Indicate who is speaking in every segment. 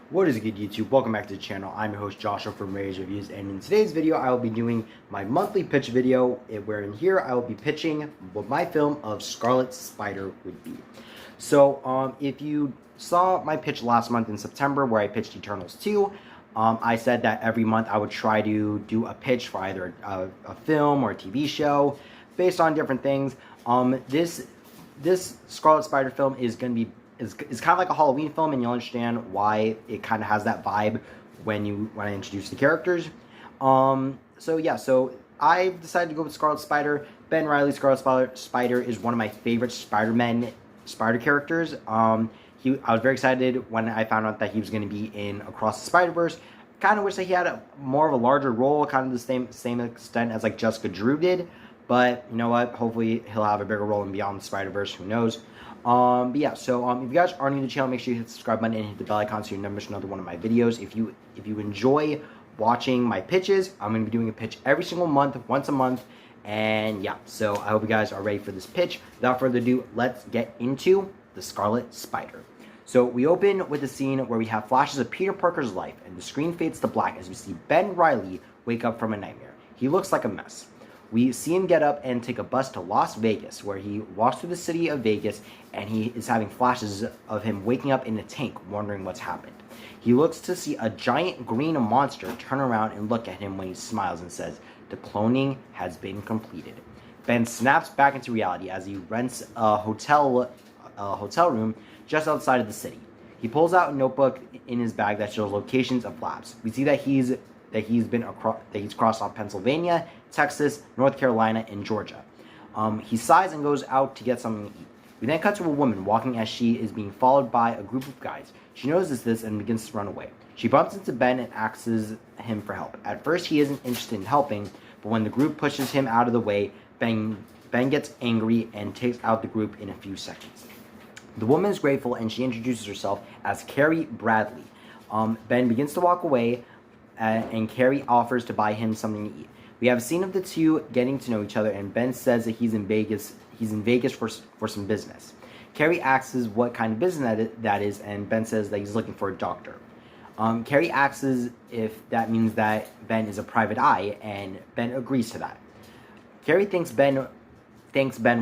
Speaker 1: What is good, YouTube? Welcome back to the channel. I'm your host Joshua from Ray's Reviews, and in today's video I will be doing my monthly pitch video where in here I will be pitching what my film of Scarlet Spider would be. So if you saw my pitch last month in September where I pitched Eternals 2, I said that every month I would try to do a pitch for either a film or a TV show based on different things. This Scarlet Spider film is going to be is kind of like a Halloween film, and you'll understand why it kind of has that vibe when I introduce the characters. So I decided to go with Scarlet Spider. Ben Reilly Scarlet Spider is one of my favorite Spider characters. I was very excited when I found out that he was going to be in Across the Spider-Verse. Kind of wish that he had more of a larger role, kind of the same extent as like Jessica Drew did. But you know what? Hopefully he'll have a bigger role in Beyond the Spider-Verse. Who knows? If you guys are new to the channel, make sure you hit the subscribe button and hit the bell icon so you never miss another one of my videos. If you enjoy watching my pitches, I'm going to be doing a pitch every single month, once a month. And yeah, so I hope you guys are ready for this pitch. Without further ado, let's get into the Scarlet Spider. So we open with a scene where we have flashes of Peter Parker's life, and the screen fades to black as we see Ben Reilly wake up from a nightmare. He looks like a mess. We see him get up and take a bus to Las Vegas, where he walks through the city of Vegas, and he is having flashes of him waking up in a tank, wondering what's happened. He looks to see a giant green monster turn around and look at him when he smiles and says, "The cloning has been completed." Ben snaps back into reality as he rents a hotel room just outside of the city. He pulls out a notebook in his bag that shows locations of labs. We see that he's crossed off Pennsylvania, Texas, North Carolina, and Georgia. He sighs and goes out to get something to eat. We then cut to a woman walking as she is being followed by a group of guys. She notices this and begins to run away. She bumps into Ben and asks him for help. At first, he isn't interested in helping, but when the group pushes him out of the way, Ben gets angry and takes out the group in a few seconds. The woman is grateful, and she introduces herself as Carrie Bradley. Ben begins to walk away, and Carrie offers to buy him something to eat. We have a scene of the two getting to know each other, and Ben says that he's in Vegas for some business. Carrie asks what kind of business that is, and Ben says that he's looking for a doctor. Carrie asks if that means that Ben is a private eye, and Ben agrees to that. Carrie thanks Ben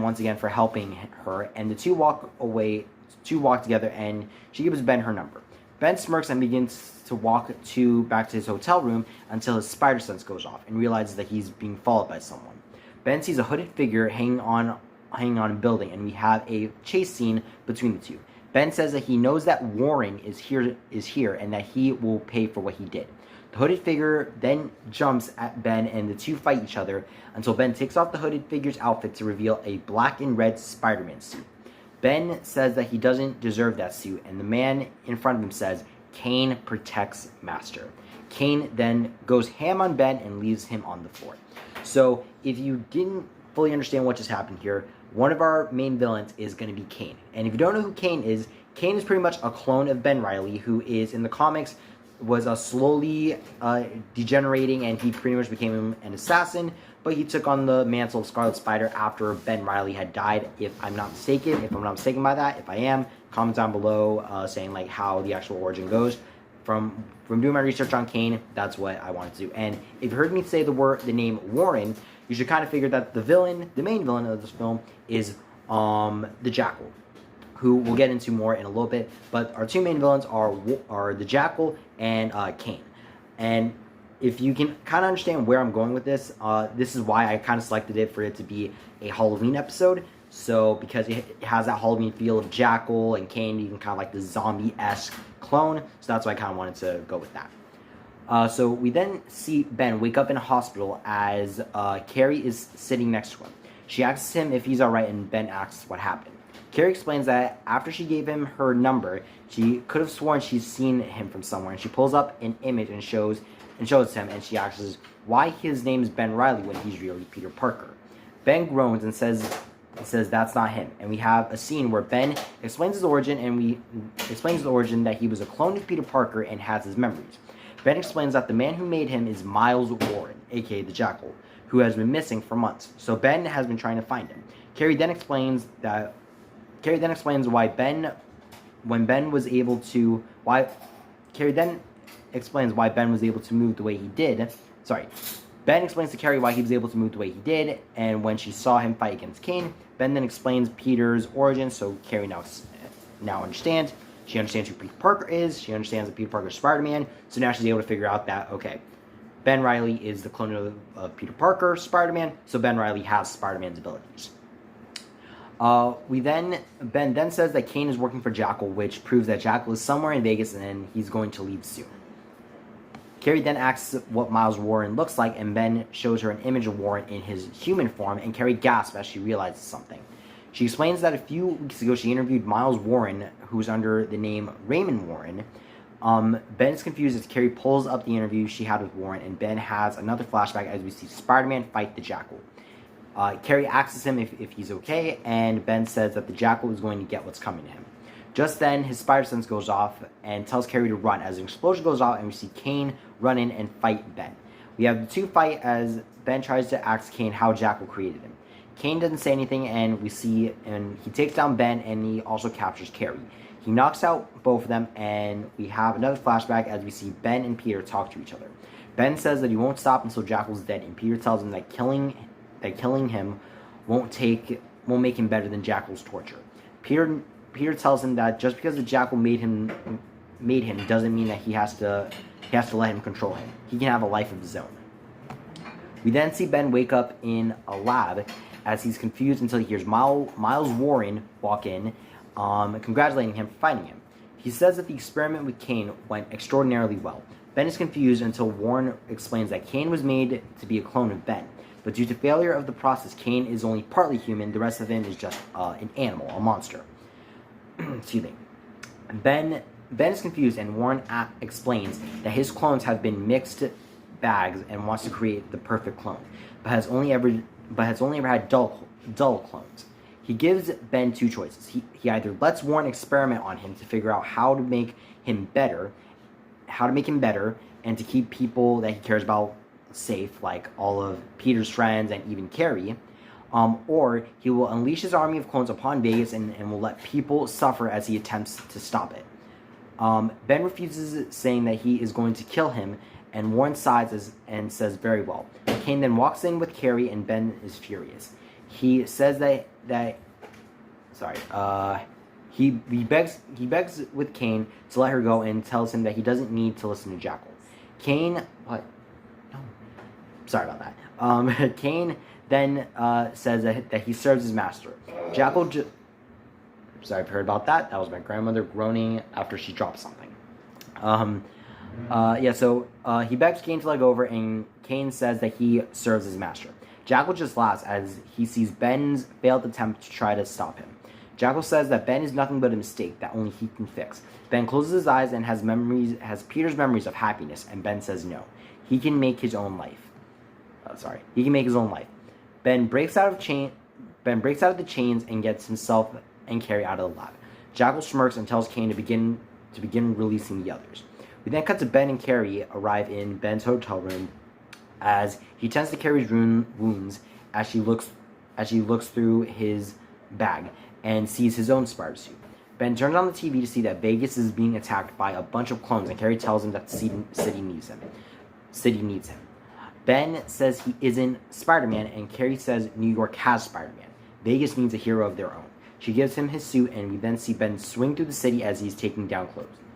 Speaker 1: once again for helping her, and the two walk together, and she gives Ben her number. Ben smirks and begins to walk back to his hotel room until his spider sense goes off and realizes that he's being followed by someone. Ben sees a hooded figure hanging on a building, and we have a chase scene between the two. Ben says that he knows that Warren is here and that he will pay for what he did. The hooded figure then jumps at Ben, and the two fight each other until Ben takes off the hooded figure's outfit to reveal a black and red Spider-Man suit. Ben says that he doesn't deserve that suit, and the man in front of him says, "Kane protects Master." Kane then goes ham on Ben and leaves him on the floor. So if you didn't fully understand what just happened here, one of our main villains is going to be Kane. And if you don't know who Kane is pretty much a clone of Ben Reilly, who is in the comics was slowly degenerating, and he pretty much became an assassin, but he took on the mantle of Scarlet Spider after Ben Reilly had died, if I'm not mistaken. If I'm not mistaken by that, if I am, comment down below saying like how the actual origin goes. From doing my research on Kane, that's what I wanted to do. And if you heard me say the name Warren, you should kind of figure that the main villain of this film is the Jackal, who we'll get into more in a little bit. But our two main villains are the Jackal and Kane. And if you can kind of understand where I'm going with this, this is why I kind of selected it for it to be a Halloween episode. So because it has that Halloween feel of Jackal and Kane, even kind of like the zombie-esque clone. So that's why I kind of wanted to go with that. So we then see Ben wake up in a hospital as Carrie is sitting next to him. She asks him if he's alright, and Ben asks what happened. Carrie explains that after she gave him her number, she could have sworn she's seen him from somewhere, and she pulls up an image and shows him, and she asks why his name is Ben Reilly when he's really Peter Parker. Ben groans and says that's not him, and we have a scene where Ben explains his origin, that he was a clone of Peter Parker and has his memories. Ben explains that the man who made him is Miles Warren, aka the Jackal, who has been missing for months. So Ben has been trying to find him. Carrie then explains why when Ben was able to Carrie then explains why Ben was able to move the way he did. Sorry. Ben explains to Carrie why he was able to move the way he did, and when she saw him fight against Kane, Ben then explains Peter's origin, so Carrie now understands. She understands who Peter Parker is, she understands that Peter Parker is Spider-Man, so now she's able to figure out that, okay, Ben Reilly is the clone of Peter Parker, Spider-Man, so Ben Reilly has Spider-Man's abilities. Ben then says that Kane is working for Jackal, which proves that Jackal is somewhere in Vegas and he's going to leave soon. Carrie then asks what Miles Warren looks like, and Ben shows her an image of Warren in his human form, and Carrie gasps as she realizes something. She explains that a few weeks ago she interviewed Miles Warren, who's under the name Raymond Warren. Ben is confused as Carrie pulls up the interview she had with Warren, and Ben has another flashback as we see Spider-Man fight the Jackal. Carrie asks him if he's okay, and Ben says that the Jackal is going to get what's coming to him. Just then, his spider sense goes off and tells Carrie to run as an explosion goes off, and we see Kane run in and fight Ben. We have the two fight as Ben tries to ask Kane how Jackal created him. Kane doesn't say anything, and he takes down Ben, and he also captures Carrie. He knocks out both of them, and we have another flashback as we see Ben and Peter talk to each other. Ben says that he won't stop until Jackal's dead, and Peter tells him that killing him won't make him better than Jackal's torture. Peter tells him that just because the Jackal made him doesn't mean that he has to let him control him. He can have a life of his own. We then see Ben wake up in a lab as he's confused until he hears Miles Warren walk in, congratulating him for finding him. He says that the experiment with Kane went extraordinarily well. Ben is confused until Warren explains that Kane was made to be a clone of Ben. But due to failure of the process, Kane is only partly human. The rest of him is just an animal, a monster. Excuse me. Ben is confused, and Warren explains that his clones have been mixed bags and wants to create the perfect clone, but has only ever had dull clones. He gives Ben two choices. He either lets Warren experiment on him to figure out how to make him better, and to keep people that he cares about safe, like all of Peter's friends and even Carrie, or he will unleash his army of clones upon Vegas and will let people suffer as he attempts to stop it. Ben refuses, saying that he is going to kill him, and Warren sighs and says, very well. Kane then walks in with Carrie, and Ben is furious. He says he begs with Kane to let her go and tells him that he doesn't need to listen to Jackal. Kane then says that he serves his master. Jackal sorry if you heard about that. That was my grandmother groaning after she dropped something. He begs Kane to let go over, and Kane says that he serves his master. Jackal just laughs as he sees Ben's failed attempt to try to stop him. Jackal says that Ben is nothing but a mistake that only he can fix. Ben closes his eyes and has Peter's memories of happiness, and Ben says no. He can make his own life. He can make his own life. Ben breaks out of the chains and gets himself and Carrie out of the lab. Jackal smirks and tells Kane to begin releasing the others. We then cut to Ben and Carrie arrive in Ben's hotel room as he tends to Carrie's wounds as she looks through his bag and sees his own spider suit. Ben turns on the TV to see that Vegas is being attacked by a bunch of clones, and Carrie tells him that the city needs him. Ben says he isn't Spider-Man, and Carrie says New York has Spider-Man. Vegas needs a hero of their own. She gives him his suit, and we then see Ben swing through the city as he's taking down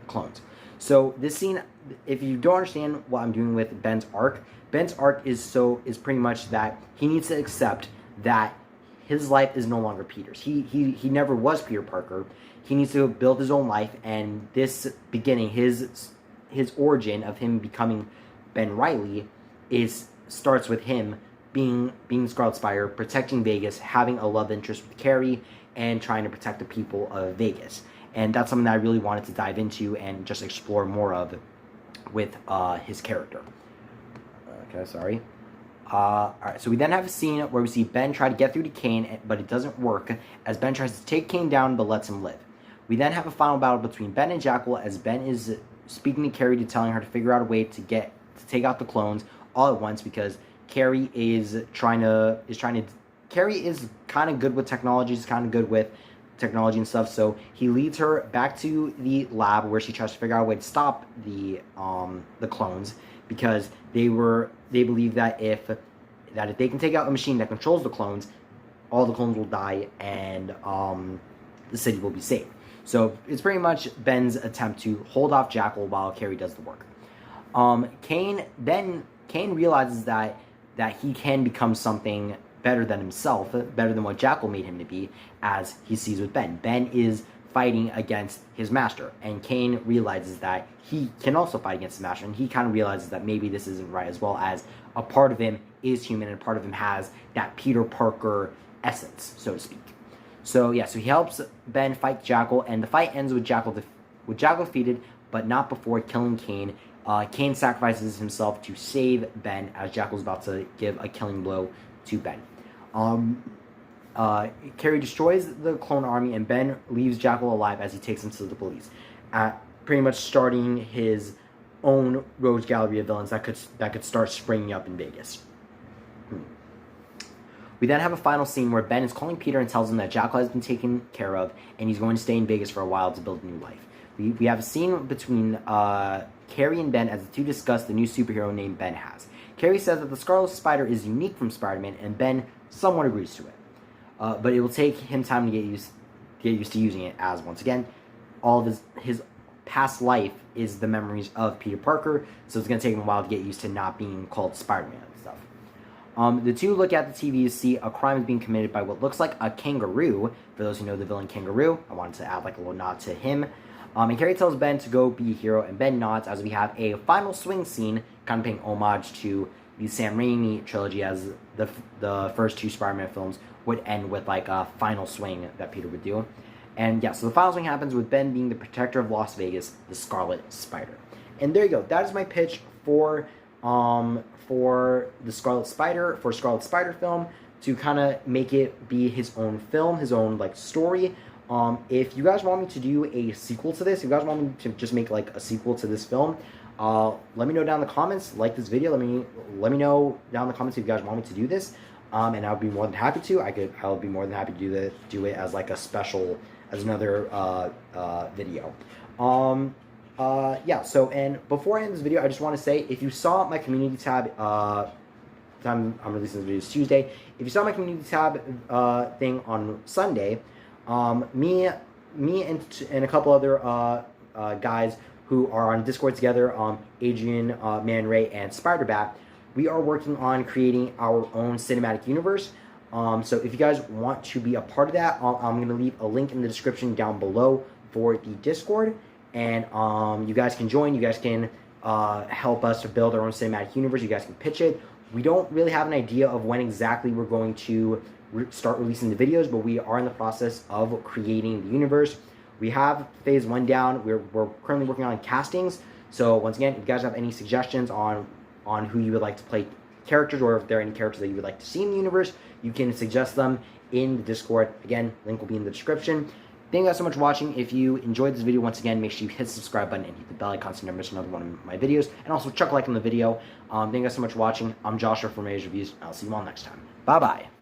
Speaker 1: clones. So this scene, if you don't understand what I'm doing with Ben's arc is pretty much that he needs to accept that his life is no longer Peter's. He never was Peter Parker. He needs to build his own life, and this beginning, his origin of him becoming Ben Reilly starts with him being Scarlet Spider, protecting Vegas, having a love interest with Carrie, and trying to protect the people of Vegas. And that's something that I really wanted to dive into and just explore more of with his character. Alright, so we then have a scene where we see Ben try to get through to Kane, but it doesn't work, as Ben tries to take Kane down but lets him live. We then have a final battle between Ben and Jackal, as Ben is speaking to Carrie, telling her to figure out a way to take out the clones all at once, because Carrie is kind of good with technology, is kind of good with technology and stuff. So he leads her back to the lab where she tries to figure out a way to stop the clones, because they believe that if they can take out a machine that controls the clones, all the clones will die and the city will be saved. So it's pretty much Ben's attempt to hold off Jackal while Carrie does the work. Kane realizes that he can become something better than himself, better than what Jackal made him to be, as he sees with Ben. Ben is fighting against his master, and Kane realizes that he can also fight against his master, and he kind of realizes that maybe this isn't right, as well as a part of him is human, and a part of him has that Peter Parker essence, so to speak. So yeah, so he helps Ben fight Jackal, and the fight ends with Jackal defeated, but not before killing Kane. Kane sacrifices himself to save Ben, as Jackal's about to give a killing blow to Ben. Carrie destroys the clone army, and Ben leaves Jackal alive as he takes him to the police, pretty much starting his own rogues gallery of villains that could start springing up in Vegas. We then have a final scene where Ben is calling Peter and tells him that Jackal has been taken care of, and he's going to stay in Vegas for a while to build a new life. We have a scene between Carrie and Ben as the two discuss the new superhero name Ben has. Carrie says that the Scarlet Spider is unique from Spider-Man, and Ben somewhat agrees to it. But it will take him time to get used to using it, as, once again, all of his past life is the memories of Peter Parker, so it's going to take him a while to get used to not being called Spider-Man and stuff. The two look at the TV to see a crime is being committed by what looks like a kangaroo. For those who know the villain Kangaroo, I wanted to add like a little nod to him. And Carrie tells Ben to go be a hero, and Ben nods as we have a final swing scene, kind of paying homage to the Sam Raimi trilogy, as the first two Spider-Man films would end with like a final swing that Peter would do. And yeah, so the final swing happens with Ben being the protector of Las Vegas, the Scarlet Spider. And there you go. That is my pitch for the Scarlet Spider film, to kind of make it be his own film, his own like story. If you guys want me to do a sequel to this, if you guys want me to just make like a sequel to this film, let me know down in the comments. Like this video, let me know down in the comments if you guys want me to do this, and I'll be more than happy to. I'll be more than happy to do it as like a special, as another video. Yeah. So, and before I end this video, I just want to say, if you saw my community tab, I'm releasing this video Tuesday. If you saw my community tab thing on Sunday, me and a couple other guys who are on Discord together, Adrian, Man Ray, and Spider-Bat, we are working on creating our own cinematic universe. So if you guys want to be a part of that, I'm going to leave a link in the description down below for the Discord, and you guys can join. You guys can help us to build our own cinematic universe. You guys can pitch it. We don't really have an idea of when exactly we're going to start releasing the videos, but we are in the process of creating the universe. We have phase 1 down. We're currently working on castings. So once again, if you guys have any suggestions on who you would like to play characters, or if there are any characters that you would like to see in the universe, you can suggest them in the Discord. Again, link will be in the description. Thank you guys so much for watching. If you enjoyed this video, once again, make sure you hit the subscribe button and hit the bell icon so you never miss another one of my videos. And also chuck a like on the video. Thank you guys so much for watching. I'm Joshua from Rage Reviews. I'll see you all next time. Bye-bye.